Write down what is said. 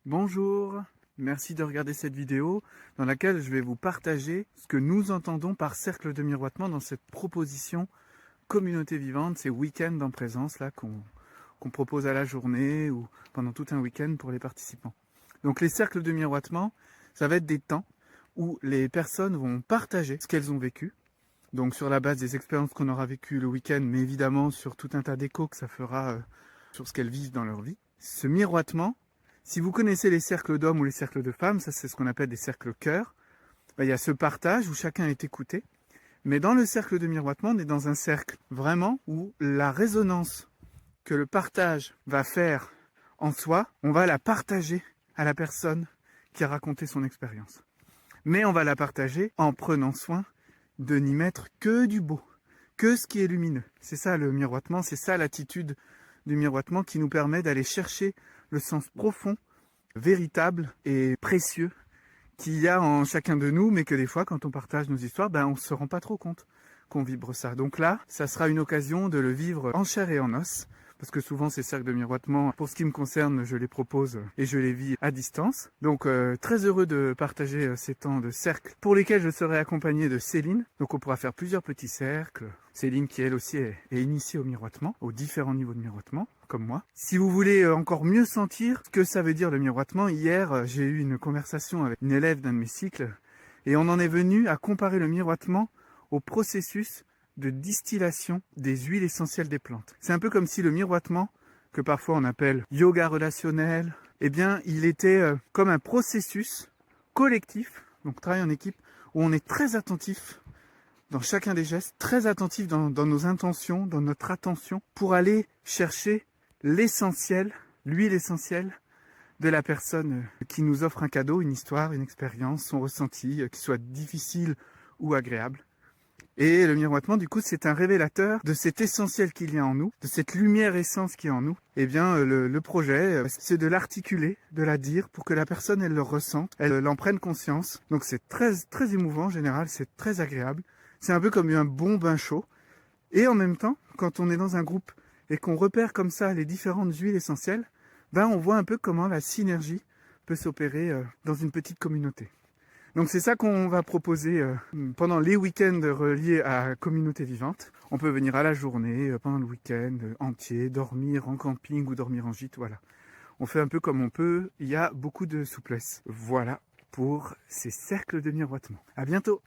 Bonjour, merci de regarder cette vidéo dans laquelle je vais vous partager ce que nous entendons par cercle de miroitement dans cette proposition communauté vivante, ces week-ends en présence là qu'on propose à la journée ou pendant tout un week-end pour les participants. Donc les cercles de miroitement, ça va être des temps où les personnes vont partager ce qu'elles ont vécu, donc sur la base des expériences qu'on aura vécues le week-end, mais évidemment sur tout un tas d'échos que ça fera sur ce qu'elles vivent dans leur vie. Ce miroitement, si vous connaissez les cercles d'hommes ou les cercles de femmes, ça c'est ce qu'on appelle des cercles cœur, il y a ce partage où chacun est écouté. Mais dans le cercle de miroitement, on est dans un cercle vraiment où la résonance que le partage va faire en soi, on va la partager à la personne qui a raconté son expérience. Mais on va la partager en prenant soin de n'y mettre que du beau, que ce qui est lumineux. C'est ça le miroitement, c'est ça l'attitude du miroitement qui nous permet d'aller chercher le sens profond, véritable et précieux qu'il y a en chacun de nous, mais que des fois, quand on partage nos histoires, on ne se rend pas trop compte qu'on vibre ça. Donc là, ça sera une occasion de le vivre en chair et en os, parce que souvent ces cercles de miroitement, pour ce qui me concerne, je les propose et je les vis à distance. Donc très heureux de partager ces temps de cercle pour lesquels je serai accompagné de Céline. Donc on pourra faire plusieurs petits cercles. Céline qui elle aussi est initiée au miroitement, aux différents niveaux de miroitement, comme moi. Si vous voulez encore mieux sentir ce que ça veut dire le miroitement, hier j'ai eu une conversation avec une élève d'un de mes cycles et on en est venu à comparer le miroitement au processus de distillation des huiles essentielles des plantes. C'est un peu comme si le miroitement, que parfois on appelle yoga relationnel, il était comme un processus collectif, donc travail en équipe, où on est très attentif dans chacun des gestes, très attentif dans nos intentions, dans notre attention, pour aller chercher l'essentiel, l'huile essentielle de la personne qui nous offre un cadeau, une histoire, une expérience, son ressenti, qu'il soit difficile ou agréable. Et le miroitement, du coup, c'est un révélateur de cet essentiel qu'il y a en nous, de cette lumière essence qui est en nous. Le projet, c'est de l'articuler, de la dire, pour que la personne, elle le ressente, elle en prenne conscience. Donc c'est très, très émouvant en général, c'est très agréable. C'est un peu comme un bon bain chaud. Et en même temps, quand on est dans un groupe et qu'on repère comme ça les différentes huiles essentielles, on voit un peu comment la synergie peut s'opérer dans une petite communauté. Donc c'est ça qu'on va proposer pendant les week-ends reliés à Communauté Vivante. On peut venir à la journée, pendant le week-end entier, dormir en camping ou dormir en gîte, voilà. On fait un peu comme on peut, il y a beaucoup de souplesse. Voilà pour ces cercles de miroitement. À bientôt!